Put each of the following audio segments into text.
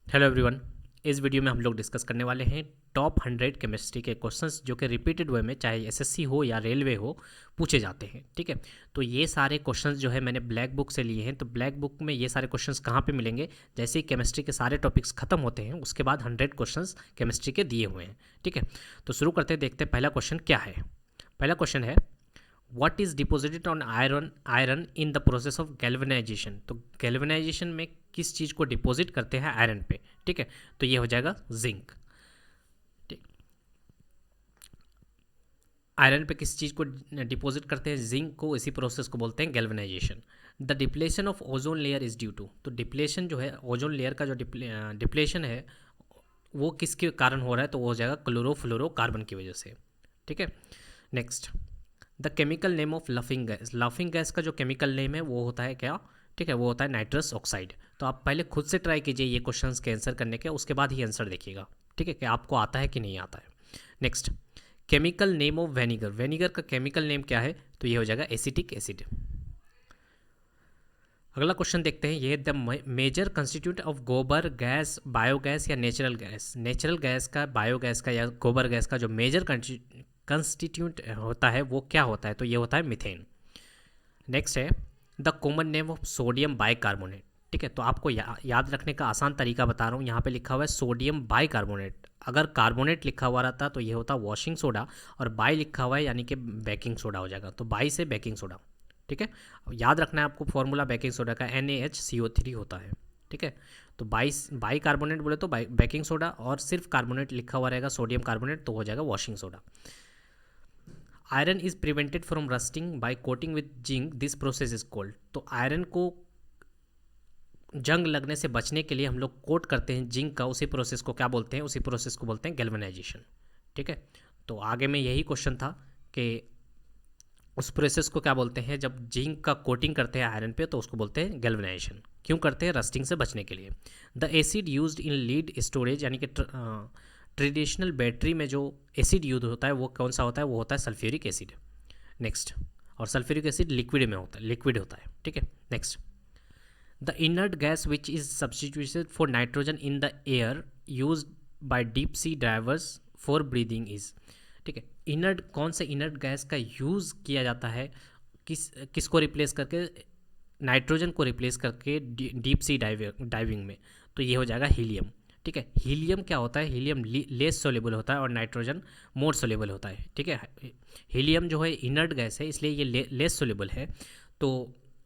Hello everyone. इस video में हम लोग डिस्कस करने वाले हैं टॉप 100 केमिस्ट्री के क्वेश्चंस जो कि रिपीटेड वे में चाहे एसएससी हो या रेलवे हो पूछे जाते हैं। ठीक है, तो ये सारे क्वेश्चंस जो है मैंने ब्लैक बुक से लिए हैं। तो ब्लैक बुक में ये सारे क्वेश्चंस कहाँ पे मिलेंगे? जैसे ही केमिस्ट्री के सारे टॉपिक्स खत्म होते हैं उसके बाद 100 क्वेश्चंस केमिस्ट्री के दिए हुए हैं। ठीक है, तो शुरू करते हैं, देखते हैं पहला क्वेश्चन क्या है। पहला क्वेश्चन है what is deposited on iron iron in the process of galvanisation. तो गैल्वेनाइजेशन में किस चीज़ को डिपॉजिट करते हैं आयरन पे? ठीक है, तो ये हो जाएगा जिंक। ठीक, आयरन पे किस चीज़ को डिपॉजिट करते हैं? जिंक को। इसी प्रोसेस को बोलते हैं galvanisation. The depletion of ozone layer is due to. तो डिप्लेशन जो है ओजोन लेयर का जो डिप्लेशन है वो किसके कारण हो रहा है? तो वो हो जाएगा क्लोरोफ्लोरोकार्बन की वजह से। ठीक है, next, the chemical name of laughing gas. Laughing gas का जो केमिकल नेम है वो होता है क्या? ठीक है, वो होता है नाइट्रस ऑक्साइड। तो आप पहले खुद से ट्राई कीजिए ये क्वेश्चंस के आंसर करने के, उसके बाद ही आंसर देखिएगा। ठीक है, कि आपको आता है कि नहीं आता है। Next, chemical name of vinegar. Vinegar का केमिकल नेम क्या है? तो ये हो जाएगा एसिटिक एसिड। अगला क्वेश्चन देखते हैं, ये द मेजर कंस्टिट्यूट ऑफ गोबर गैस, बायोगैस या नेचुरल गैस। नेचुरल गैस का, बायोगैस का या गोबर गैस का जो मेजर कंस्टिट्यूट होता है वो क्या होता है? तो ये होता है मीथेन। नेक्स्ट है the common name of sodium bicarbonate. ठीक है, तो आपको याद रखने का आसान तरीका बता रहा हूँ। यहाँ पे लिखा हुआ है सोडियम बाइकार्बोनेट। अगर कार्बोनेट लिखा हुआ रहता तो ये होता वॉशिंग सोडा, और बाई लिखा हुआ है यानी कि बेकिंग सोडा हो जाएगा। तो बाई से बेकिंग सोडा। ठीक है, याद रखना है आपको फॉर्मूला बेकिंग सोडा का NaHCO3 होता है। ठीक है, तो बाई कार्बोनेट बोले तो बेकिंग सोडा, और सिर्फ कार्बोनेट लिखा हुआ रहेगा सोडियम कार्बोनेट तो हो जाएगा washing soda. Iron is prevented from rusting by coating with zinc, this process is called. तो आयरन को जंग लगने से बचने के लिए हम लोग कोट करते हैं जिंक का, उसी प्रोसेस को क्या बोलते हैं? उसी प्रोसेस को बोलते हैं गैल्वेनाइजेशन। ठीक है, तो आगे में यही क्वेश्चन था कि उस प्रोसेस को क्या बोलते हैं जब जिंक का कोटिंग करते हैं आयरन पे, तो उसको बोलते हैं गैल्वेनाइजेशन। क्यों करते हैं? रस्टिंग से बचने के लिए। The acid used in lead storage, यानी कि ट्रेडिशनल बैटरी में जो एसिड यूज होता है वो कौन सा होता है? वो होता है सल्फ्यूरिक एसिड। नेक्स्ट, और सल्फ्यूरिक एसिड लिक्विड में होता है, लिक्विड होता है। ठीक है, next, the inert gas which is substituted for nitrogen in the air use by deep sea diverse for breathing is. ठीक है, इनर्ट, कौन से इनर्ट गैस का यूज़ किया जाता है किसको रिप्लेस करके? नाइट्रोजन को रिप्लेस करके डीप सी डाइविंग में। तो ये हो जाएगा हीलियम। ठीक है, हीलियम क्या होता है? हीलियम लेस सोलेबल होता है और नाइट्रोजन मोर सोलेबल होता है। ठीक है, हीलियम जो है इनर्ट गैस है इसलिए ये लेस सोलेबल है। तो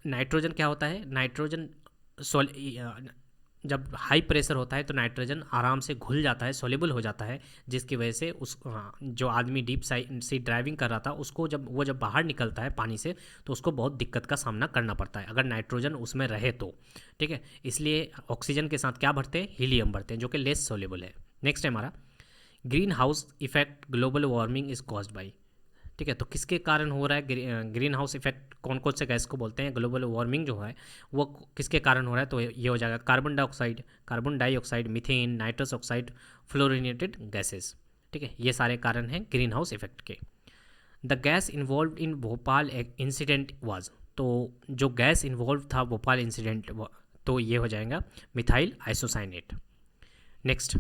नाइट्रोजन क्या होता है? नाइट्रोजन जब हाई प्रेशर होता है तो नाइट्रोजन आराम से घुल जाता है, सोलेबल हो जाता है, जिसकी वजह से उस जो आदमी डीप सी ड्राइविंग कर रहा था उसको जब बाहर निकलता है पानी से तो उसको बहुत दिक्कत का सामना करना पड़ता है अगर नाइट्रोजन उसमें रहे तो। ठीक है, इसलिए ऑक्सीजन के साथ क्या भरते हैं? हीलियम भरते हैं, जो कि लेस सोलेबल है। नेक्स्ट है हमारा green house effect global warming is caused by. ठीक है, तो किसके कारण हो रहा है ग्रीन हाउस इफेक्ट? कौन कौन से गैस को बोलते हैं? ग्लोबल वार्मिंग जो है वो किसके कारण हो रहा है? तो ये हो जाएगा carbon dioxide, methane, nitrous oxide, fluorinated gases. ठीक है, ये सारे कारण हैं ग्रीन हाउस इफेक्ट के। The gas involve in Bhopal incident was. तो जो गैस इन्वॉल्व था भोपाल इंसिडेंट, तो ये हो जाएगा methyl isocyanate. Next,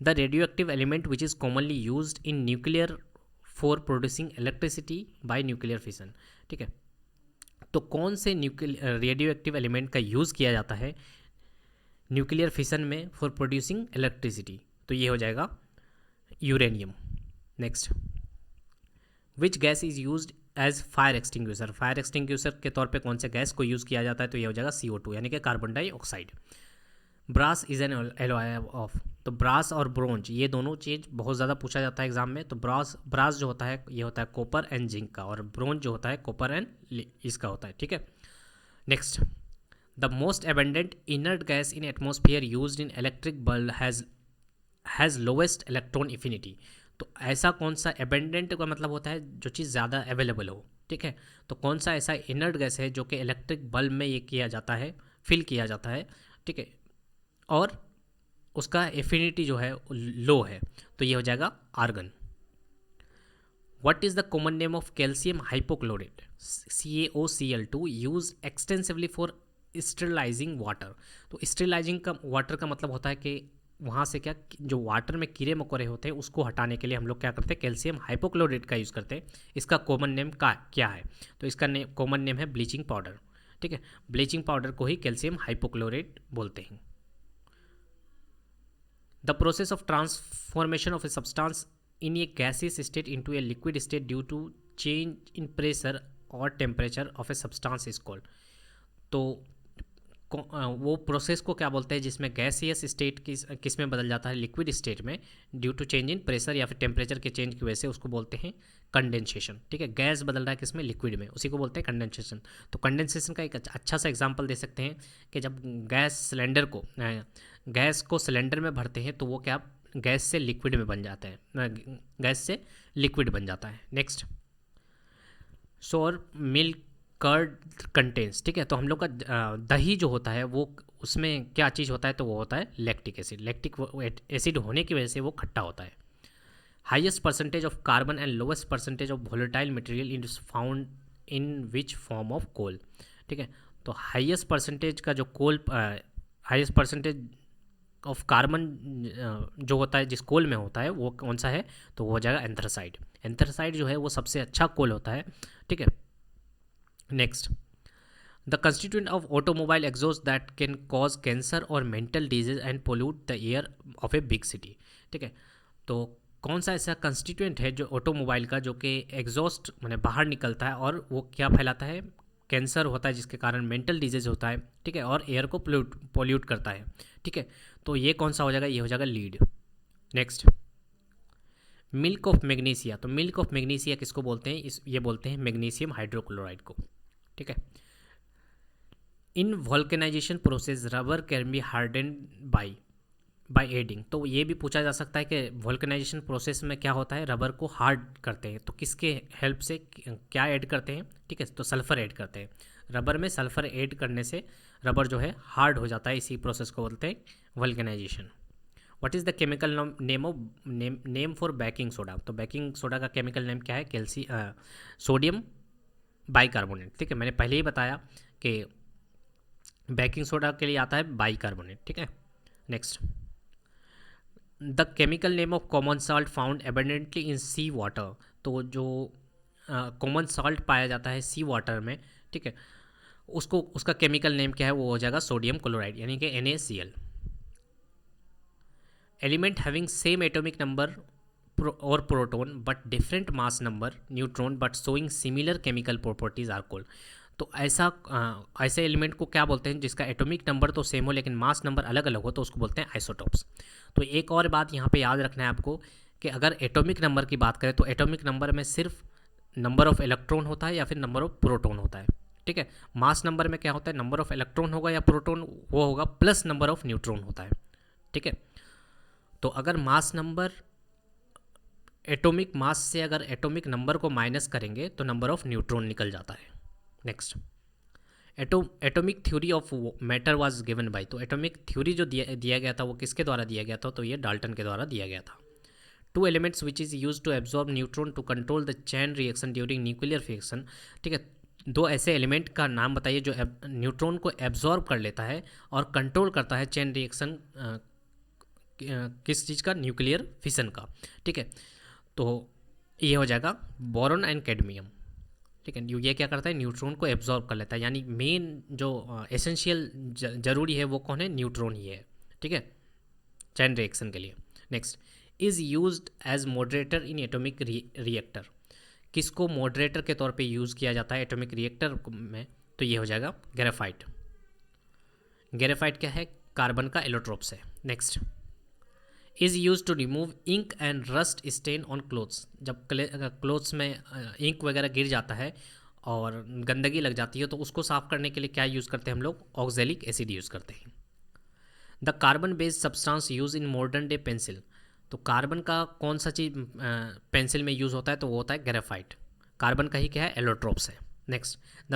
the radio active element which is commonly use in nuclear for producing electricity by nuclear fission. ठीक है, तो कौन से रेडियो एक्टिव एलिमेंट का यूज़ किया जाता है न्यूक्लियर फिशन में फॉर प्रोड्यूसिंग इलेक्ट्रिसिटी? तो ये हो जाएगा uranium. Next, which gas is use as fire extinguisher. Fire extinguisher के तौर पे कौन से गैस को यूज़ किया जाता है? तो ये हो जाएगा CO2 यानी कि carbon dioxide. Brass is an alloy of. तो ब्रास और ब्रोंज ये दोनों चीज़ बहुत ज़्यादा पूछा जाता है एग्जाम में। तो ब्रास जो होता है ये होता है कॉपर एंड जिंक का, और ब्रोंज जो होता है कॉपर एंड इसका होता है। ठीक है, next, the most abandoned inert gas in atmosphere use in electric bulb has lowest electron affinity. तो ऐसा कौन सा एबेंडेंट का मतलब होता है जो चीज़ ज़्यादा अवेलेबल हो। ठीक है, तो कौन सा ऐसा इनर्ट गैस है जो कि इलेक्ट्रिक बल्ब में ये किया जाता है, फिल किया जाता है। ठीक है, और उसका एफिनिटी जो है लो है, तो ये हो जाएगा argon. What is the common name of calcium hypochlorite CaOCl2 use extensively for sterilising water. तो स्टेरिलाइजिंग का वाटर का मतलब होता है कि वहाँ से क्या, जो वाटर में कीड़े मकोड़े होते हैं उसको हटाने के लिए हम लोग क्या करते हैं, कैल्शियम हाइपोक्लोराइड का यूज़ करते हैं। इसका कॉमन नेम का क्या है, तो इसका कॉमन नेम है ब्लीचिंग पाउडर। ठीक है, ब्लीचिंग पाउडर को ही कैल्शियम हाइपोक्लोराइड बोलते हैं। The process of transformation of a substance in a gaseous state into a liquid state due to change in pressure और temperature of a substance is called. तो वो process को क्या बोलते हैं जिसमें गैसियस स्टेट किस में बदल जाता है, लिक्विड स्टेट में, due to change in pressure या फिर टेम्परेचर के चेंज की वजह से, उसको बोलते हैं कंडेंसेशन। ठीक है, गैस बदल रहा है किसमें, लिक्विड में, उसी को बोलते हैं कंडेंसेशन। तो कंडेंसेशन का एक अच्छा सा एग्जांपल दे सकते हैं कि जब गैस को सिलेंडर में भरते हैं तो वो क्या, गैस से लिक्विड में बन जाता है, गैस से लिक्विड बन जाता है। नेक्स्ट, सोर मिल्क कर्ड कंटेंस। ठीक है, तो हम लोग का दही जो होता है वो, उसमें क्या चीज़ होता है, तो वो होता है लैक्टिक एसिड। लैक्टिक एसिड होने की वजह से वो खट्टा होता है। Highest percentage of carbon and lowest percentage of volatile material in found in which form of coal. ठीक है, तो हाईएस्ट परसेंटेज का जो coal, highest percentage of carbon जो होता है जिस कोल में होता है वो कौन सा है, तो वो हो जाएगा एंथ्रासाइड। एंथ्रासाइड जो है वो सबसे अच्छा कोल होता है। ठीक है, next, the constituent of automobile exhaust that can cause cancer और mental disease and pollute the air of a big city. ठीक है, तो कौन सा ऐसा कंस्टिट्यूएंट है जो ऑटोमोबाइल का, जो कि एग्जॉस्ट मैंने बाहर निकलता है और वो क्या फैलाता है, कैंसर होता है जिसके कारण मेंटल डिजीज होता है। ठीक है, और एयर को पोल्यूट करता है। ठीक है, तो ये कौन सा हो जाएगा, ये हो जाएगा lead. Next, milk of magnesia. तो मिल्क ऑफ मैग्नीशिया किसको बोलते हैं, ये बोलते हैं मैग्नीशियम हाइड्रोक्लोराइड को। ठीक है, in vulcanisation process rubber can be harden by adding. तो ये भी पूछा जा सकता है कि वॉल्केनाइजेशन प्रोसेस में क्या होता है, रबर को हार्ड करते हैं, तो किसके हेल्प से क्या ऐड करते हैं। ठीक है, तो सल्फर ऐड करते हैं। रबर में सल्फर ऐड करने से रबर जो है हार्ड हो जाता है, इसी प्रोसेस को बोलते हैं vulcanisation. What is the chemical name for baking soda. तो बेकिंग सोडा का केमिकल नेम क्या है, सोडियम बाइकार्बोनेट। ठीक है, मैंने पहले ही बताया कि बेकिंग सोडा के लिए आता है बाइकार्बोनेट। ठीक है, next, the chemical name of common salt found abundantly in sea water. तो जो कॉमन साल्ट पाया जाता है सी वाटर में, ठीक है, उसका केमिकल नेम क्या है, वो हो जाएगा सोडियम क्लोराइड, यानी कि NaCl। Element having same atomic number और proton but different mass number neutron but showing similar chemical properties are called. तो ऐसे एलिमेंट को क्या बोलते हैं जिसका एटॉमिक नंबर तो सेम हो लेकिन मास नंबर अलग अलग हो, तो उसको बोलते हैं आइसोटोप्स। तो एक और बात यहाँ पे याद रखना है आपको कि अगर एटॉमिक नंबर की बात करें तो एटॉमिक नंबर में सिर्फ नंबर ऑफ इलेक्ट्रॉन होता है या फिर नंबर ऑफ प्रोटॉन होता है। ठीक है, मास नंबर में क्या होता है, नंबर ऑफ इलेक्ट्रॉन होगा या प्रोटॉन वो होगा प्लस नंबर ऑफ न्यूट्रॉन होता है। ठीक है, तो अगर मास नंबर एटॉमिक मास से अगर एटॉमिक नंबर को माइनस करेंगे तो नंबर ऑफ न्यूट्रॉन निकल जाता है। Next, atomic theory of matter was given by. तो एटॉमिक थ्योरी जो दिया गया था वो किसके द्वारा दिया गया था, तो ये डाल्टन के द्वारा दिया गया था। Two elements which is use to absorb neutron to control the chain reaction during nuclear fission. ठीक है, दो ऐसे एलिमेंट का नाम बताइए जो न्यूट्रॉन को एब्जॉर्ब कर लेता है और कंट्रोल करता है चैन रिएक्शन किस चीज़ का, न्यूक्लियर फिशन का। ठीक है, तो ये हो जाएगा बोरॉन एंड कैडमियम। ठीक है, ये क्या करता है, न्यूट्रॉन को एब्जॉर्ब कर लेता है, यानी मेन जो एसेंशियल जरूरी है वो कौन है, न्यूट्रॉन ही है। ठीक है, चैन रिएक्शन के लिए। Next, is used as moderator in atomic reactor. किसको मॉडरेटर के तौर पे यूज़ किया जाता है एटॉमिक रिएक्टर में, तो ये हो जाएगा ग्रेफाइट। ग्रेफाइट क्या है, कार्बन का एलोट्रोप्स है। Next, is use to remove ink and rust stain on clothes. जब क्लोथ्स में इंक वगैरह गिर जाता है और गंदगी लग जाती है तो उसको साफ करने के लिए क्या यूज़ करते हैं हम लोग, ऑक्जेलिक एसिड यूज़ करते हैं। The carbon based substance use in modern day pencil. तो कार्बन का कौन सा चीज़ पेंसिल में यूज़ होता है, तो वो होता है ग्रेफाइट। कार्बन का ही क्या है, एलोट्रोप्स है। Next, the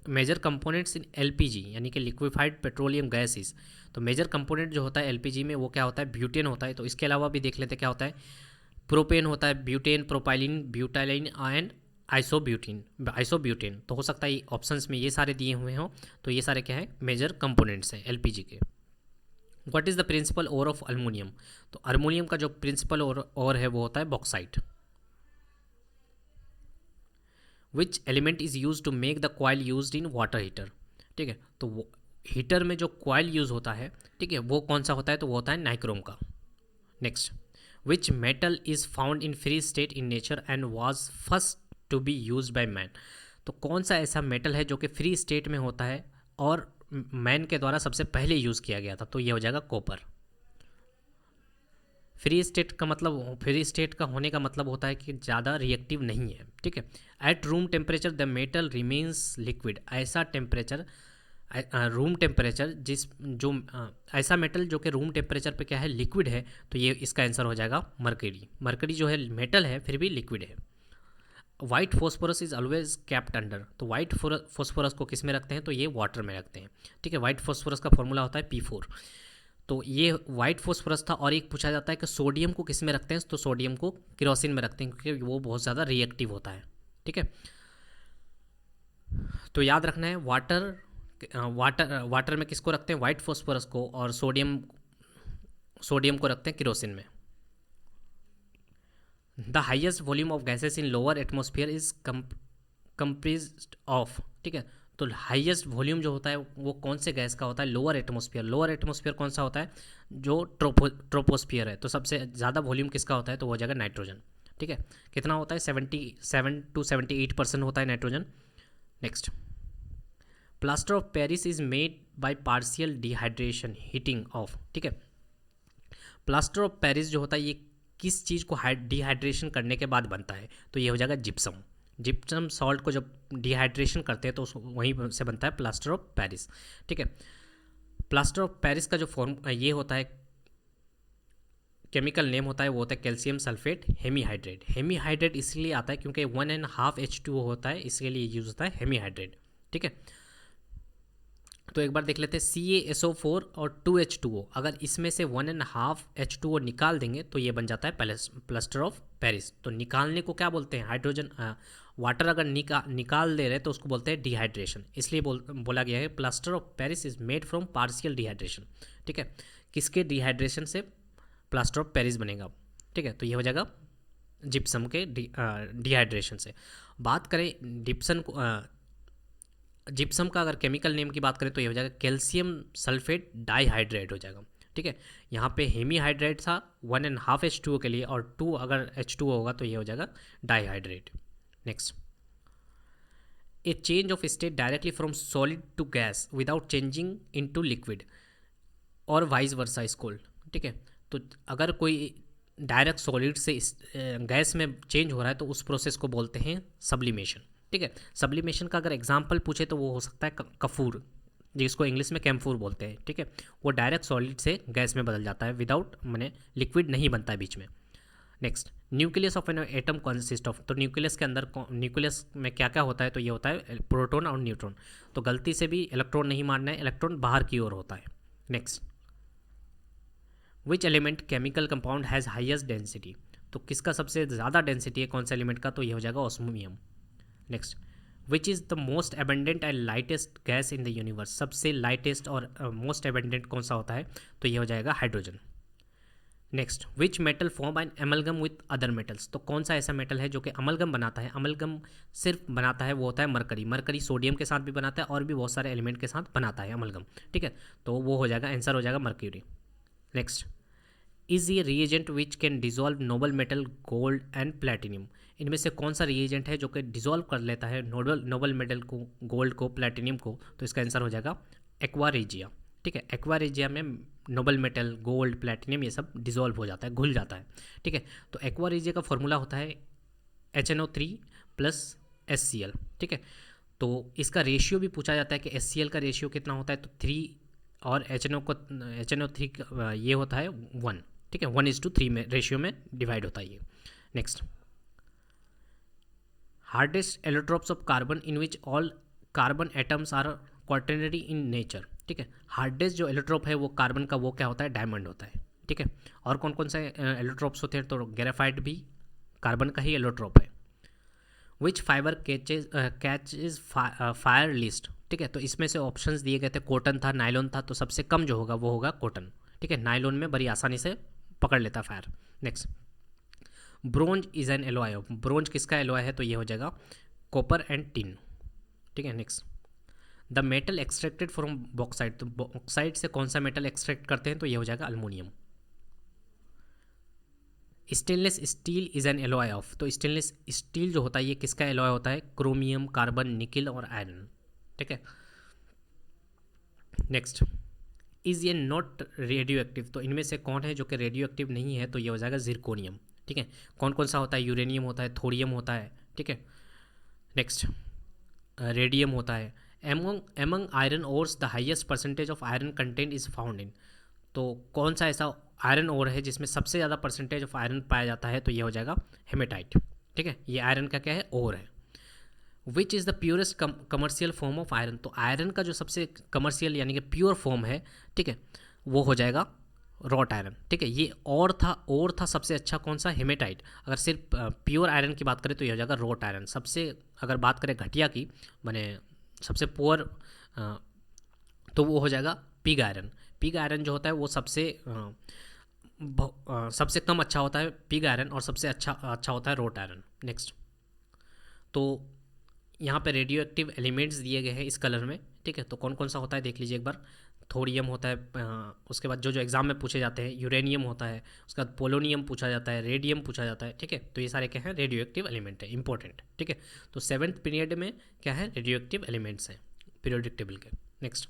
major components in LPG यानी कि लिक्विफाइड पेट्रोलियम गैसेस। तो मेजर कंपोनेंट जो होता है LPG में वो क्या होता है, ब्यूटेन होता है। तो इसके अलावा भी देख लेते हैं क्या होता है, प्रोपेन होता है, butane, propylene, butylene and isobutane. तो हो सकता है ऑप्शंस में ये सारे दिए हुए हों, तो ये सारे क्या है, मेजर कंपोनेंट्स हैं LPG के। What is the principal ore of aluminium? तो अल्मोनियम का जो प्रिंसिपल ओर है वो होता है bauxite. Which element is use to make the coil use in water heater? ठीक है, तो वो हीटर में जो कॉइल यूज़ होता है, ठीक है, वो कौन सा होता है? तो वो होता है नाइक्रोम का। Next, which metal is found in free state in nature and was first to be use by man? तो कौन सा ऐसा मेटल है जो कि फ्री स्टेट में होता है और मैन के द्वारा सबसे पहले यूज़ किया गया था? तो ये हो जाएगा कॉपर। फ्री स्टेट का मतलब, फ्री स्टेट का होने का मतलब होता है कि ज़्यादा रिएक्टिव नहीं है, ठीक है। At room temperature the metal remains liquid, ऐसा टेम्परेचर, रूम टेम्परेचर जिस जो ऐसा मेटल जो कि रूम टेम्परेचर पे क्या है, लिक्विड है, तो ये इसका आंसर हो जाएगा मरकरी। मरकरी जो है मेटल है फिर भी लिक्विड है। White phosphorus is always kept under, तो वाइट फॉस्फोरस को किस में रखते हैं? तो ये वाटर में रखते हैं, ठीक है। वाइट फॉस्फोरस का फॉर्मूला होता है P4। तो ये वाइट फॉस्फोरस था। और एक पूछा जाता है कि सोडियम को किस में रखते हैं? तो सोडियम को केरोसिन में रखते हैं क्योंकि वो बहुत ज़्यादा रिएक्टिव होता है, ठीक है। तो याद रखना है, वाटर में किसको रखते हैं? वाइट फॉस्फोरस को। और सोडियम को रखते हैं केरोसिन में। The highest volume of gases in lower atmosphere is comprised of, ठीक है। तो हाईएस्ट वॉल्यूम जो होता है वो कौन से गैस का होता है? Lower atmosphere. लोअर एटमोसफियर कौन सा होता है? जो ट्रोपोस्फियर है। तो सबसे ज़्यादा वॉल्यूम किसका होता है? तो वो हो जाएगा नाइट्रोजन, ठीक है। कितना होता है? 77 to 78% होता है nitrogen. Next, plaster of Paris is made by partial dehydration heating of, ठीक है। प्लास्टर ऑफ पेरिस जो होता है ये किस चीज़ को डिहाइड्रेशन करने के बाद बनता है? तो ये हो जाएगा जिप्सम। जिप्सम सॉल्ट को जब डिहाइड्रेशन करते हैं तो वहीं से बनता है प्लास्टर ऑफ पेरिस, ठीक है। प्लास्टर ऑफ पेरिस का जो फॉर्म ये होता है, केमिकल नेम होता है, वो होता है कैल्शियम सल्फेट हेमीहाइड्रेट। हेमीहाइड्रेट इसलिए आता है क्योंकि 1.5 H2O होता है, इसके लिए यूज होता है हेमीहाइड्रेट, ठीक है। तो एक बार देख लेते हैं, CaSO4 और 2H2O, अगर इसमें से 1.5 H2O निकाल देंगे तो ये बन जाता है प्लास्टर ऑफ पेरिस। तो निकालने को क्या बोलते हैं? हाइड्रोजन वाटर अगर निकाल दे रहे तो उसको बोलते हैं डिहाइड्रेशन। इसलिए बोला गया है plaster of Paris is made from partial dehydration, ठीक है। किसके डिहाइड्रेशन से प्लास्टर ऑफ पेरिस बनेगा? ठीक है, तो ये हो जाएगा जिप्सम के डिहाइड्रेशन से। बात करें जिप्सम का अगर केमिकल नेम की बात करें तो ये हो जाएगा कैल्शियम सल्फेट डाइहाइड्रेट हो जाएगा, ठीक है। यहाँ पे हेमीहाइड्रेट था 1.5 H2O के लिए, और 2 अगर H2O होगा तो ये हो जाएगा dihydrate. Next, a change of state directly from solid to gas without changing into liquid और वाइस वर्सा इज कॉल्ड, ठीक है। तो अगर कोई डायरेक्ट सॉलिड से गैस में चेंज हो रहा है तो उस प्रोसेस को बोलते हैं सब्लिमेशन, ठीक है। सब्लिमेशन का अगर एग्जाम्पल पूछे तो वो हो सकता है कफूर, जिसको इंग्लिश में कैम्फूर बोलते हैं, ठीक है। वो डायरेक्ट सॉलिड से गैस में बदल जाता है, विदाउट मैंने लिक्विड नहीं बनता है बीच में। Next, nucleus of an atom consist of, तो न्यूक्लियस के अंदर न्यूक्लियस में क्या क्या होता है? तो ये होता है प्रोटॉन और न्यूट्रॉन। तो गलती से भी इलेक्ट्रॉन नहीं मारना है, इलेक्ट्रॉन बाहर की ओर होता है। Next, which element chemical compound has highest density, तो किसका सबसे ज़्यादा डेंसिटी है कौन सा एलिमेंट का? तो ये हो जाएगा osmium. Next, which is the most abundant and lightest gas in the universe, सबसे लाइटेस्ट और मोस्ट एबेंडेंट कौन सा होता है? तो ये हो जाएगा hydrogen. Next, which metal form an amalgam with other metals, तो कौन सा ऐसा मेटल है जो कि अमलगम बनाता है? अमलगम सिर्फ बनाता है वो होता है मरकरी। मरकरी सोडियम के साथ भी बनाता है और भी बहुत सारे एलिमेंट के साथ बनाता है अमलगम, ठीक है। तो वो हो जाएगा, आंसर हो जाएगा मर्क्यूरी। नेक्स्ट, इज ये reagent which can dissolve Nobel metal gold and platinum, इनमें से कौन सा रिएजेंट है जो कि डिजोल्व कर लेता है नोबल मेटल को, गोल्ड को, प्लेटिनियम को? तो इसका आंसर हो जाएगा एक्वा रेजिया, ठीक है। एक्वा रेजिया में नोबल मेटल, गोल्ड, प्लेटिनियम ये सब डिजोल्व हो जाता है, घुल जाता है, ठीक है। तो एक्वा रेजिया का फॉर्मूला होता है HNO3 + HCl, ठीक है। तो इसका रेशियो भी पूछा जाता है कि HCl का रेशियो कितना होता है? तो 3, और HNO3 ये होता है 1, ठीक है। 1:3 में रेशियो में डिवाइड होता है ये। Next, hardest allotropes of carbon in which all carbon atoms are quaternary in nature, ठीक है। हार्डेस्ट जो एलोट्रोप है वो कार्बन का, वो क्या होता है? डायमंड होता है, ठीक है। और कौन कौन से एलोट्रोप्स होते हैं? तो ग्रेफाइट भी कार्बन का ही एलोट्रोप है। विच फाइबर कैचेज फायर लिस्ट, ठीक है। तो इसमें से ऑप्शंस दिए गए थे, कॉटन था, नायलॉन था, तो सबसे कम जो होगा वो होगा कॉटन, ठीक है, नायलॉन में बड़ी आसानी से पकड़ लेता fire. Next, bronze is an alloy of, bronze किसका एलॉय है, तो ये हो जाएगा कॉपर एंड टिन। ठीक है, next, the metal extracted from bauxite, तो बॉक्साइट से कौन सा मेटल एक्सट्रैक्ट करते हैं, तो ये हो जाएगा aluminium. Stainless steel is an alloy of, तो स्टेनलेस स्टील जो होता है ये किसका एलॉय होता है, क्रोमियम, कार्बन, निकिल और आयरन। ठीक है, नेक्स्ट, इज ये नॉट रेडियो एक्टिव, तो इनमें से कौन है जो कि रेडियो एक्टिव नहीं है, तो ये हो जाएगा जिरकोनियम। ठीक है, कौन कौन सा होता है, यूरेनियम होता है, थोरियम होता है। ठीक है, नेक्स्ट, रेडियम होता है। Among iron ores the highest percentage of iron content is found in, तो कौन सा ऐसा आयरन ओर है जिसमें सबसे ज़्यादा परसेंटेज ऑफ आयरन पाया जाता है, तो ये हो जाएगा हेमेटाइट। ठीक है, ये आयरन का क्या है, ओर है। विच is the purest commercial form of iron, तो आयरन का जो सबसे कमर्शियल यानी कि प्योर फॉर्म है, ठीक है, वो हो जाएगा रॉट आयरन। ठीक है, ये और था सबसे अच्छा कौन सा, हेमेटाइट। अगर सिर्फ प्योर आयरन की बात करें तो ये हो जाएगा रॉट आयरन। सबसे अगर बात करें घटिया की, माने सबसे पुअर, तो वो हो जाएगा पिग आयरन। पिग आयरन जो होता है वो सबसे कम अच्छा होता है पिग आयरन, और सबसे अच्छा होता है रोट आयरन। नेक्स्ट, तो यहाँ पे रेडियो एक्टिव एलिमेंट्स दिए गए हैं इस कलर में। ठीक है, तो कौन कौन सा होता है देख लीजिए एक बार। थोरियम होता है, उसके बाद जो एग्जाम में पूछे जाते हैं, यूरेनियम होता है, उसके बाद पोलोनियम पूछा जाता है, रेडियम पूछा जाता है। ठीक है, तो ये सारे क्या हैं, रेडियो एक्टिव एलिमेंट है, इंपॉर्टेंट। ठीक है, तो 7th पीरियड में क्या है, रेडियो एक्टिव एलिमेंट्स हैं पीरियोडिक टेबल के। Next,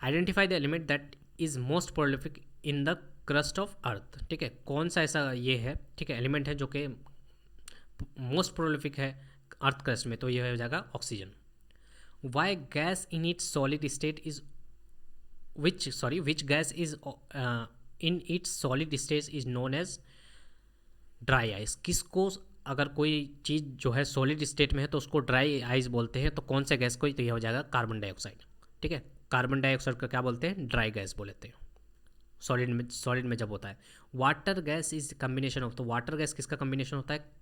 identify the element that is most prolific in the crust of earth. ठीक है, कौन सा ऐसा ये है, ठीक है, एलिमेंट है जो कि मोस्ट प्रोलिफिक है अर्थ क्रस्ट में, तो ये हो जाएगा oxygen. Why gas in its solid state is which gas is in its solid state is known as dry ice, किसको अगर कोई चीज़ जो है सॉलिड स्टेट में है तो उसको ड्राई आइस बोलते हैं, तो कौन से गैस को, तो ये हो जाएगा कार्बन डाइऑक्साइड। ठीक है, कार्बन डाइऑक्साइड का क्या बोलते हैं, ड्राई गैस बोलते हैं सॉलिड में जब होता है। Water gas is combination of, तो वाटर गैस किसका कम्बिनेशन होता है,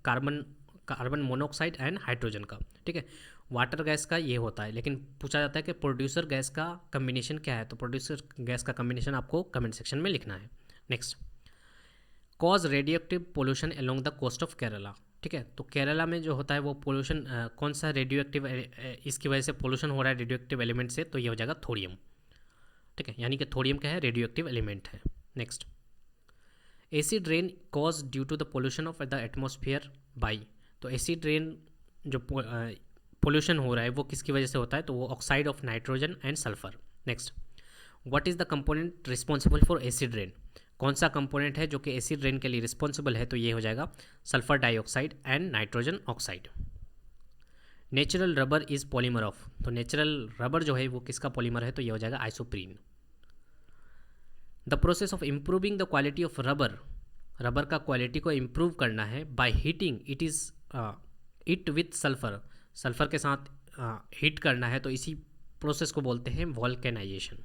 कार्बन मोनोऑक्साइड एंड हाइड्रोजन का। ठीक है, वाटर गैस का ये होता है, लेकिन पूछा जाता है कि प्रोड्यूसर गैस का कम्बिनेशन क्या है, तो प्रोड्यूसर गैस का कम्बिनेशन आपको कमेंट सेक्शन में लिखना है। Next, cause radio active pollution along the coast of Kerala. ठीक है, तो केरला में जो होता है वो पोल्यूशन कौन सा रेडियो एक्टिव, इसकी वजह से पोल्यूशन हो रहा है रेडियो एक्टिव एलिमेंट से, तो ये हो जाएगा थोरियम। ठीक है, यानी कि थोरियम क्या है, रेडियो एक्टिव एलिमेंट है। Next, acid rain cause due to the pollution of the atmosphere by, तो एसिड रेन जो पोल्यूशन हो रहा है वो किसकी वजह से होता है, तो वो oxide of nitrogen and sulphur. Next, what is the component responsible for acid rain, कौन सा कंपोनेंट है जो कि एसिड रेन के लिए रिस्पॉन्सिबल है, तो ये हो जाएगा sulphur dioxide and nitrogen oxide. Natural rubber is polymer of, तो नेचुरल रबर जो है वो किसका पॉलीमर है, तो ये हो जाएगा isoprene. The process of improving the quality of rubber का क्वालिटी को इम्प्रूव करना है by heating it with sulphur के साथ हीट करना है, तो इसी प्रोसेस को बोलते हैं vulcanisation.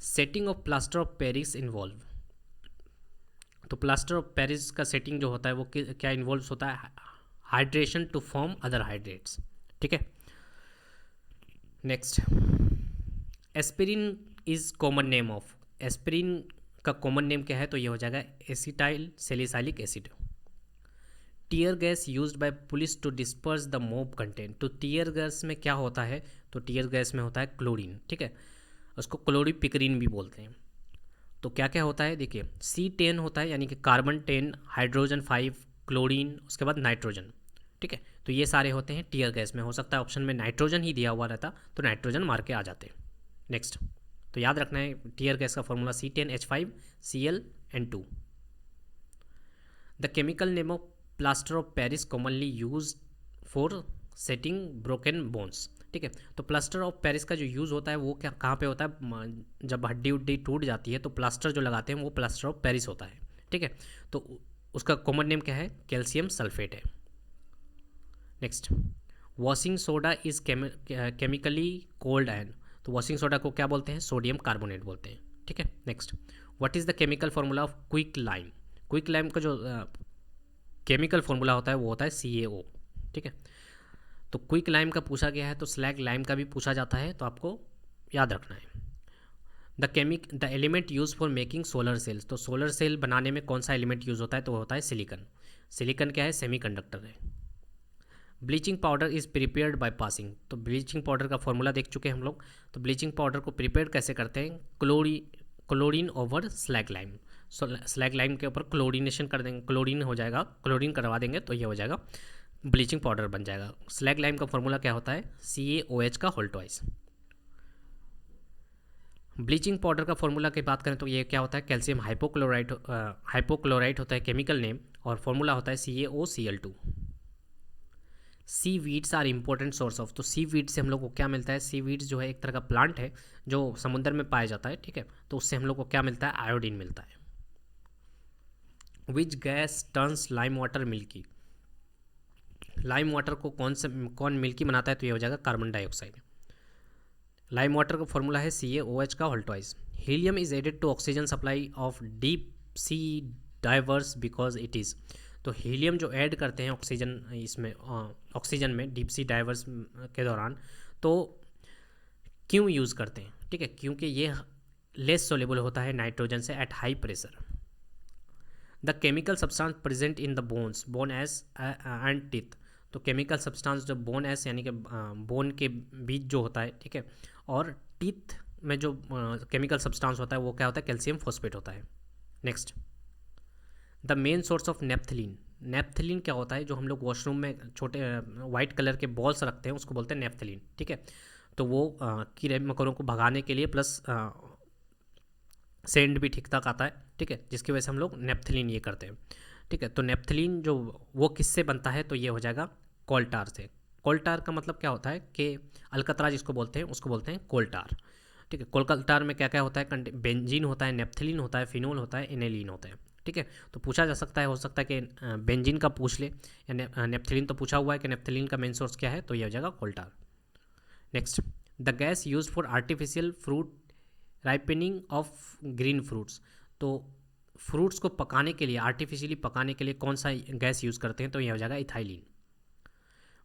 Setting of plaster of Paris involve, तो प्लास्टर ऑफ पेरिस का सेटिंग जो होता है वो क्या इन्वॉल्व होता है, hydration to form other hydrates. ठीक है, next, aspirin is common name of, aspirin का कॉमन नेम क्या है, तो ये हो जाएगा acetyl salicylic acid. Tear gas used by police to disperse the mob content, तो टीयर गैस में क्या होता है, तो टीयर गैस में होता है क्लोरीन। ठीक है, उसको क्लोरीपिक्रीन भी बोलते हैं। तो क्या क्या होता है देखिए, C10 होता है यानी कि कार्बन 10, हाइड्रोजन 5, क्लोरीन, उसके बाद नाइट्रोजन। ठीक है, तो ये सारे होते हैं टीयर गैस में। हो सकता है ऑप्शन में नाइट्रोजन ही दिया हुआ रहता तो नाइट्रोजन मार के आ जाते। नेक्स्ट, तो याद रखना है टीयर गैस का formula C10H5Cl N2। The chemical name of plaster of Paris commonly use for setting broken bones. ठीक है, तो प्लास्टर ऑफ पेरिस का जो यूज़ होता है वो क्या कहाँ पे होता है, जब हड्डी उड्डी टूट जाती है तो प्लास्टर जो लगाते हैं वो प्लास्टर ऑफ पेरिस होता है। ठीक है, तो उसका कॉमन नेम क्या है, कैल्शियम सल्फेट है। Next, washing soda is chemically cold ion, तो वॉशिंग सोडा को क्या बोलते हैं, सोडियम कार्बोनेट बोलते हैं। ठीक है, next, what is the chemical formula of quick lime, quick lime का जो केमिकल फॉर्मूला होता है वो होता है CaO। ठीक है, तो क्विक लाइम का पूछा गया है तो स्लैग लाइम का भी पूछा जाता है, तो आपको याद रखना है। The element use for making solar cells, तो सोलर सेल बनाने में कौन सा एलिमेंट यूज़ होता है, तो वो होता है सिलिकन। सिलिकन क्या है, सेमीकंडक्टर है। Bleaching powder is prepared by passing, तो ब्लीचिंग पाउडर का फॉर्मूला देख चुके हैं हम लोग। तो ब्लीचिंग पाउडर को प्रिपेयर कैसे करते हैं, chlorine over slag lime. Slag lime के ऊपर क्लोरीनेशन कर देंगे, क्लोरीन हो जाएगा, क्लोरीन करवा देंगे तो ये हो जाएगा ब्लीचिंग पाउडर बन जाएगा। स्लैग लाइम का फॉर्मूला क्या होता है, CaOH का होल ट्वाइस। ब्लीचिंग पाउडर का फॉर्मूला की बात करें तो ये क्या होता है, कैल्शियम हाइपोक्लोराइट होता है केमिकल नेम, और फॉर्मूला होता है CaOCl2। Sea weeds are important source of, तो सी वीड से हम लोग को क्या मिलता है, सी वीड्स जो है एक तरह का प्लांट है जो समुद्र में पाया जाता है, ठीक है। तो उससे हम लोग को क्या मिलता है, आयोडीन मिलता है। Which gas turns lime water milky, lime water को कौन मिल्की बनाता है, तो ये हो जाएगा कार्बन डाइऑक्साइड। लाइम वाटर का फॉर्मूला है CaOH का whole twice. Helium is added to oxygen supply of deep sea divers because it is, तो हीलियम जो ऐड करते हैं ऑक्सीजन इसमें ऑक्सीजन में डीप सी डाइवर्स के दौरान, तो क्यों यूज़ करते हैं, ठीक है, क्योंकि ये लेस सोलेबल होता है नाइट्रोजन से at high pressure. The chemical substance present in the bone S and teeth, तो केमिकल सब्सटेंस जो बोन एस यानी कि बोन के बीच जो होता है, ठीक है, और टीथ में जो केमिकल सब्सटेंस होता है वो क्या होता है, कैल्शियम फॉस्फेट होता है। Next, the main source of naphthalene, naphthalene क्या होता है, जो हम लोग वॉशरूम में छोटे वाइट कलर के बॉल्स रखते हैं उसको बोलते हैं नेप्थलीन, ठीक है। तो वो कीड़े मकोड़ों को भगाने के लिए प्लस सेंड भी ठीक ठाक आता है, ठीक है, जिसकी वजह से हम लोग नेप्थलीन ये करते हैं, ठीक है। तो नेप्थलीन जो वो किससे बनता है, तो ये हो जाएगा कोल्टार से। कोल्टार का मतलब क्या होता है कि अलकतरा जिसको बोलते हैं उसको बोलते हैं कोल्टार, ठीक है। कोल्टार में क्या क्या होता है, बेंजीन होता है, नेप्थलीन होता है, फिनोल होता है, एनेलीन होता है, ठीक है। तो पूछा जा सकता है, हो सकता है कि बेंजीन का पूछ ले, या नेप्थलीन तो पूछा हुआ है कि नेप्थलीन का मेन सोर्स क्या है, तो ये हो जाएगा coal tar. Next, the gas use for artificial fruit ripening of green fruits, तो फ्रूट्स को पकाने के लिए, आर्टिफिशियली पकाने के लिए कौन सा गैस यूज़ करते हैं, तो ये हो जाएगा ethylene.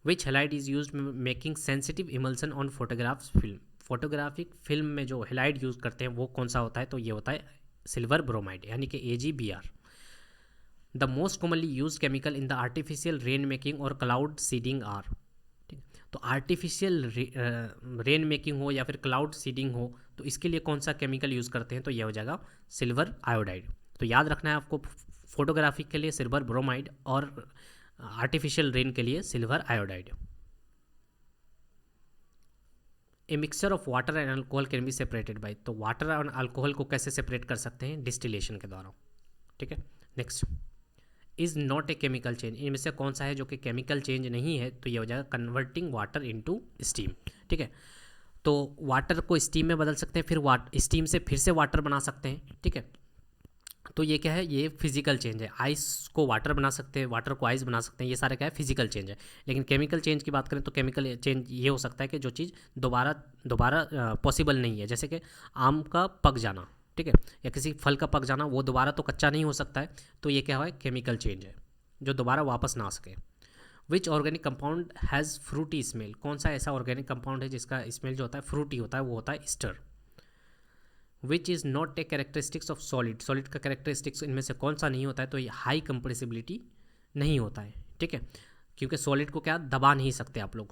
Which halide is use making sensitive emulsion on photographs film, photographic film में जो हेलाइड यूज़ करते हैं वो कौन सा होता है, तो ये होता है सिल्वर ब्रोमाइड यानी कि AgBr। The most commonly use chemical in the artificial rain making और क्लाउड सीडिंग आर, ठीक, तो आर्टिफिशियल रेन मेकिंग हो या फिर क्लाउड सीडिंग हो, तो इसके लिए कौन सा केमिकल यूज़ करते हैं, तो यह हो जाएगा सिल्वर आयोडाइड। तो याद रखना है आपको, फोटोग्राफी के लिए सिल्वर ब्रोमाइड और आर्टिफिशियल रेन के लिए silver iodide. A mixture of water and alcohol can be separated by, तो वाटर और अल्कोहल को कैसे सेपरेट कर सकते हैं, डिस्टिलेशन के द्वारा, ठीक है। Next, is not a chemical change, इनमें से कौन सा है जो कि केमिकल चेंज नहीं है, तो ये हो जाएगा कन्वर्टिंग वाटर इनटू स्टीम, ठीक है। तो वाटर को स्टीम में बदल सकते हैं, फिर स्टीम से फिर से वाटर बना सकते हैं, ठीक है। तो ये क्या है, ये फिजिकल चेंज है। आइस को वाटर बना सकते हैं, वाटर को आइस बना सकते हैं, ये सारा क्या है, फिजिकल चेंज है। लेकिन केमिकल चेंज की बात करें तो केमिकल चेंज ये हो सकता है कि जो चीज़ दोबारा दोबारा पॉसिबल नहीं है, जैसे कि आम का पक जाना, ठीक है, या किसी फल का पक जाना, वो दोबारा तो कच्चा नहीं हो सकता है, तो ये क्या है, केमिकल चेंज है जो दोबारा वापस ना आ सके। Which organic compound has fruity smell, कौन सा ऐसा ऑर्गेनिक कंपाउंड है जिसका स्मेल जो होता है फ्रूटी होता है, वो होता है स्टर। Which is not a characteristics of solid, solid का कैरेक्टरिस्टिक्स इनमें से कौन सा नहीं होता है, तो ये हाई कंप्रेसिबिलिटी नहीं होता है, ठीक है, क्योंकि सॉलिड को क्या दबा नहीं सकते आप लोग,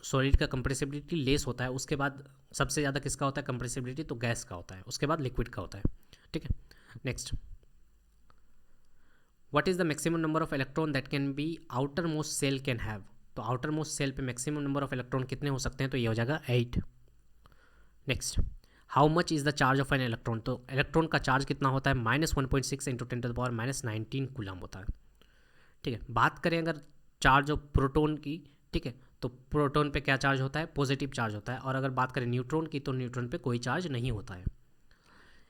सॉलिड का कंप्रेसिबिलिटी लेस होता है। उसके बाद सबसे ज़्यादा किसका होता है कंप्रेसिबिलिटी, तो गैस का होता है, उसके बाद लिक्विड का होता है, ठीक है। Next, what is the maximum number of electron that can be outer most cell can have, तो आउटर मोस्ट सेल पे मैक्सिमम नंबर ऑफ इलेक्ट्रॉन कितने हो सकते हैं, तो ये हो जाएगा 8। Next, how much is the charge of an electron, तो इलेक्ट्रॉन का चार्ज कितना होता है, -1.6 × 10⁻⁻19 कूलम होता है, ठीक है। बात करें अगर चार्ज ऑफ प्रोटॉन की, ठीक है, तो प्रोटॉन पे क्या चार्ज होता है, पॉजिटिव चार्ज होता है। और अगर बात करें न्यूट्रॉन की, तो न्यूट्रॉन पे कोई चार्ज नहीं होता है।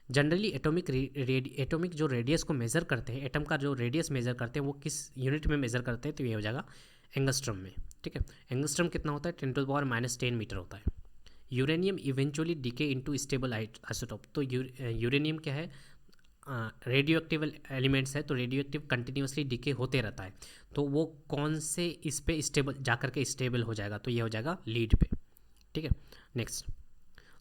जनरली एटॉमिक जो रेडियस को मेज़र करते हैं, एटम का जो रेडियस मेज़र करते हैं, वो किस यूनिट में मेज़र करते हैं, तो ये हो जाएगा एंगस्ट्रम में, ठीक है। एंगस्ट्रम कितना होता है, 10⁻⁻10 मीटर होता है। Uranium eventually decay into stable isotope, तो यूरेनियम क्या है, रेडियो एक्टिव एलिमेंट्स है, तो रेडियो एक्टिव कंटिन्यूसली डिके होते रहता है, तो वो कौन से इस पे स्टेबल जा कर के स्टेबल हो जाएगा, तो ये हो जाएगा लीड पे, ठीक है। नेक्स्ट,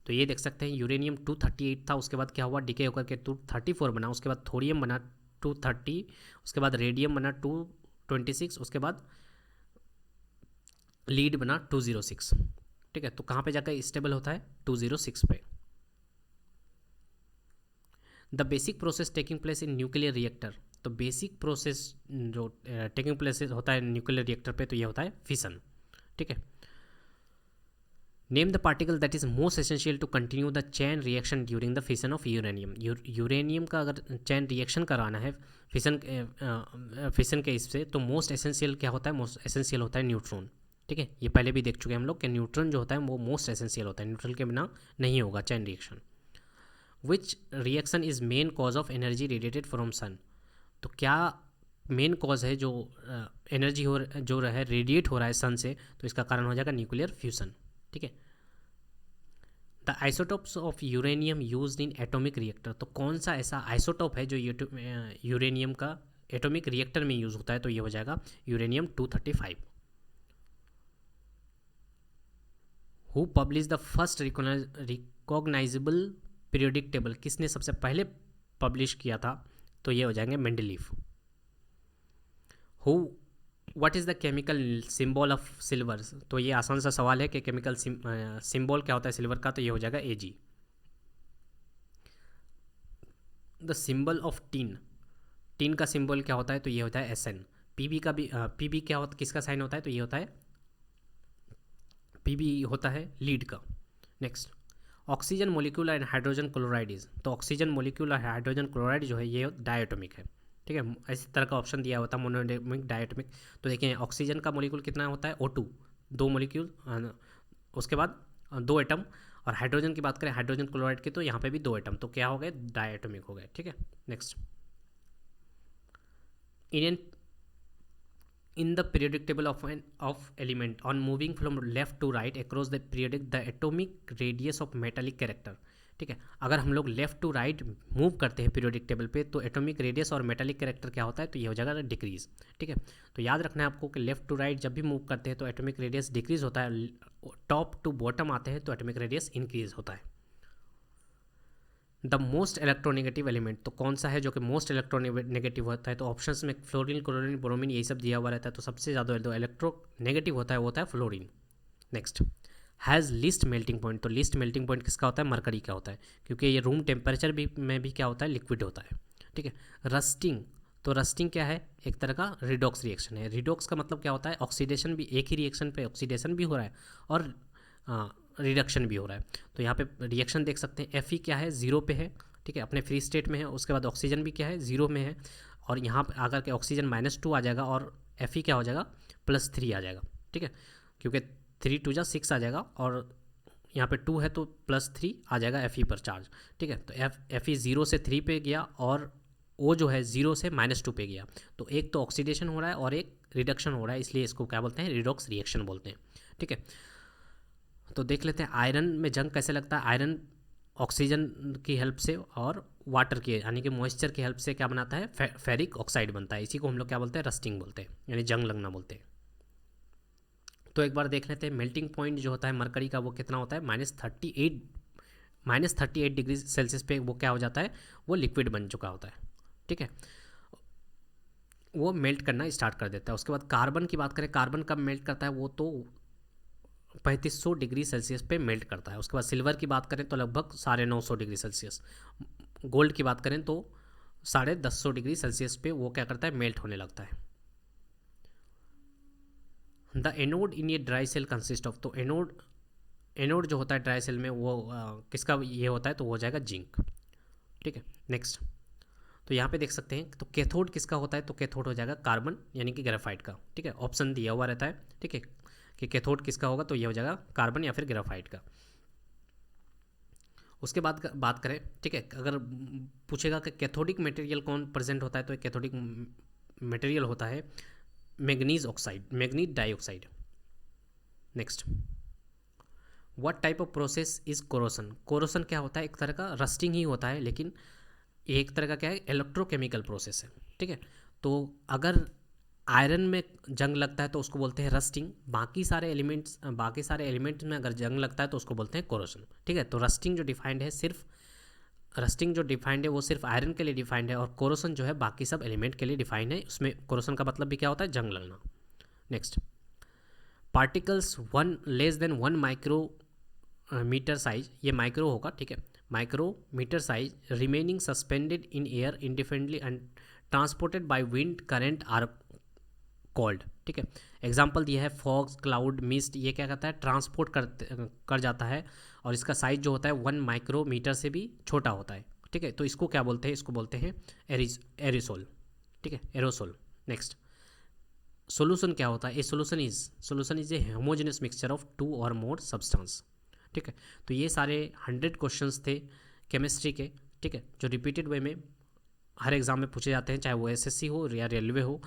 तो ये देख सकते हैं यूरेनियम 238 था, उसके बाद क्या हुआ, डिके होकर के 234 बना, उसके बाद थोरियम बना 230, उसके बाद रेडियम बना 226, उसके बाद लीड बना 206। ठीक है, तो कहाँ पे जाकर स्टेबल होता है, 206 पे। The basic process taking place in nuclear reactor, तो बेसिक प्रोसेस जो टेकिंग प्लेस होता है न्यूक्लियर रिएक्टर पे, तो ये होता है फिशन। ठीक है, name the particle that is most essential to continue the chain reaction during the fission of uranium. Uranium का अगर चैन रिएक्शन कराना है फिशन के इससे, तो मोस्ट एसेंशियल क्या होता है, मोस्ट एसेंशियल होता है न्यूट्रॉन। ठीक है, ये पहले भी देख चुके हैं हम लोग कि न्यूट्रॉन जो होता है वो मोस्ट एसेंशियल होता है, न्यूट्रॉन के बिना नहीं होगा chain reaction. Which reaction is main cause of energy radiated from sun, तो क्या मेन कॉज है जो एनर्जी जो है रेडिएट हो रहा है सन से, तो इसका कारण हो जाएगा न्यूक्लियर फ्यूजन। ठीक है, the isotopes of uranium used in atomic reactor, तो कौन सा ऐसा आइसोटोप है जो यूरेनियम का एटॉमिक रिएक्टर में यूज होता है, तो ये हो जाएगा uranium 235। Who publish the first recognisable periodic table, किसने सबसे पहले पब्लिश किया था, तो ये हो जाएंगे Mendeleev. Who what is the chemical symbol of silver, तो ये आसान सा सवाल है कि केमिकल सिंबल क्या होता है सिल्वर का, तो ये हो जाएगा Ag। The symbol of tin, tin का सिंबल क्या होता है, तो ये होता है Sn। Pb का भी Pb क्या होता है, किसका साइन होता है, तो ये होता है Pb होता है लीड का। Next, oxygen molecule and hydrogen chloride is, तो ऑक्सीजन मोलिक्यूल और हाइड्रोजन क्लोराइड जो है ये डायटोमिक है। ठीक है, इसी तरह का ऑप्शन दिया होता है मोनोएटॉमिक डायटोमिक। तो देखिए ऑक्सीजन का मोलिक्यूल कितना होता है, O2, 2 मोलिक्यूल, उसके बाद 2 एटम, और हाइड्रोजन की बात करें हाइड्रोजन क्लोराइड की, तो यहाँ पे भी 2 एटम, तो क्या हो गए, डायटोमिक हो गए। ठीक है, next, in the periodic table of element on moving from left to right across the periodic the atomic radius of metallic character। ठीक है, अगर हम लोग लेफ्ट टू राइट मूव करते हैं पीरियोडिक टेबल पे, तो एटॉमिक रेडियस और मेटालिक कैरेक्टर क्या होता है, तो ये हो जाएगा डिक्रीज। ठीक है, तो याद रखना है आपको कि लेफ्ट टू राइट जब भी मूव करते हैं तो एटॉमिक रेडियस डिक्रीज होता है, टॉप टू बॉटम आते हैं तो एटॉमिक रेडियस इंक्रीज होता है। द मोस्ट इलेक्ट्रोनेगेटिव एलिमेंट, तो कौन सा है जो कि मोस्ट इलेक्ट्रोनेगेटिव होता है, तो ऑप्शंस में फ्लोरीन, क्लोरीन, ब्रोमीन यही सब दिया हुआ रहता है, तो सबसे ज़्यादा जो इलेक्ट्रोनेगेटिव होता है वो होता है fluorine. Next, has list melting point, तो लिस्ट मेल्टिंग पॉइंट किसका होता है, मरकरी का होता है, क्योंकि ये रूम टेम्परेचर में भी क्या होता है, लिक्विड होता है। ठीक है, रस्टिंग, तो रस्टिंग क्या है, एक तरह का रिडॉक्स रिएक्शन है। रिडॉक्स का मतलब क्या होता है, ऑक्सीडेशन भी, एक ही रिएक्शन पे ऑक्सीडेशन भी हो रहा है और रिडक्शन भी हो रहा है। तो यहाँ पे रिएक्शन देख सकते हैं, Fe क्या है, 0 पे है। ठीक है, अपने फ्री स्टेट में है। उसके बाद ऑक्सीजन भी क्या है, 0 में है, और यहाँ पे आकर के ऑक्सीजन -2 आ जाएगा और Fe क्या हो जाएगा, +3 आ जाएगा। ठीक है, क्योंकि 3 2 जा 6 आ जाएगा, और यहाँ पे 2 है तो +3 आ जाएगा Fe पर चार्ज। ठीक है, तो Fe 0 से 3 पे गया और O जो है 0 से -2 पे गया, तो एक तो ऑक्सीडेशन हो रहा है और एक रिडक्शन हो रहा है, इसलिए इसको क्या बोलते हैं, रिडॉक्स रिएक्शन बोलते हैं। ठीक है, तो देख लेते हैं आयरन में जंग कैसे लगता है। आयरन ऑक्सीजन की हेल्प से और वाटर की यानी कि मॉइस्चर की हेल्प से क्या बनाता है, फेरिक ऑक्साइड बनता है। इसी को हम लोग क्या बोलते हैं, रस्टिंग बोलते हैं, यानी जंग लगना बोलते हैं। तो एक बार देख लेते हैं मेल्टिंग पॉइंट जो होता है मरकरी का वो कितना होता है, -38 डिग्री सेल्सियस पे वो क्या हो जाता है, वो लिक्विड बन चुका होता है। ठीक है, वो मेल्ट करना स्टार्ट कर देता है। उसके बाद कार्बन की बात करें, कार्बन कब मेल्ट करता है, वो तो 3500 डिग्री सेल्सियस पे मेल्ट करता है। उसके बाद सिल्वर की बात करें तो लगभग 950 डिग्री सेल्सियस। गोल्ड की बात करें तो 1150 डिग्री सेल्सियस पे वो क्या करता है, मेल्ट होने लगता है। The anode in a dry cell consist of, तो एनोड जो होता है ड्राई सेल में वो किसका ये होता है, तो वो हो जाएगा जिंक। ठीक है, नेक्स्ट, तो यहाँ पे देख सकते हैं तो कैथोड किसका होता है, तो कैथोड हो जाएगा कार्बन यानी कि ग्रेफाइट का। ठीक है, ऑप्शन दिया हुआ रहता है। ठीक है, कि कैथोड किसका होगा, तो ये हो जाएगा कार्बन या फिर ग्रेफाइट का। उसके बाद बात करें, ठीक है, अगर पूछेगा कि कैथोडिक मटेरियल कौन प्रेजेंट होता है, तो कैथोडिक मटेरियल होता है manganese oxide, manganese dioxide. Next, what type of process is corrosion, corrosion क्या होता है, एक तरह का रस्टिंग ही होता है, लेकिन एक तरह का क्या है, इलेक्ट्रोकेमिकल प्रोसेस है। ठीक है, तो अगर आयरन में जंग लगता है तो उसको बोलते हैं रस्टिंग। बाकी सारे एलिमेंट्स में अगर जंग लगता है तो उसको बोलते हैं कोरोशन। ठीक है, तो रस्टिंग जो डिफाइंड है वो सिर्फ आयरन के लिए डिफाइंड है, और कोरोसन जो है बाकी सब एलिमेंट के लिए डिफाइंड है। उसमें कोरोसन का मतलब भी क्या होता है, जंग लगना। Next, particles one less than 1 metre size, ये माइक्रो होगा, ठीक है, micrometre size, remaining suspended in air indifferently and transported by wind current are called. ठीक है, एग्जाम्पल दिया है फॉग, क्लाउड, मिस्ट, ये क्या कहता है, ट्रांसपोर्ट कर जाता है, और इसका साइज जो होता है 1 माइक्रोमीटर से भी छोटा होता है। ठीक है, तो इसको क्या बोलते हैं, इसको बोलते हैं एरिसोल। ठीक है, एरोसोल। नेक्स्ट, सोल्यूशन क्या होता है, a solution is a homogeneous mixture of 2 और मोर सब्सटेंस। ठीक है, तो ये सारे 100 क्वेश्चंस थे केमिस्ट्री के। ठीक है, जो रिपीटेड वे में हर एग्जाम में पूछे जाते हैं, चाहे वो एसएससी हो या रेलवे हो।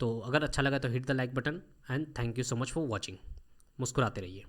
तो अगर अच्छा लगा तो hit the like button, and thank you so much for watching. मुस्कुराते रहिए।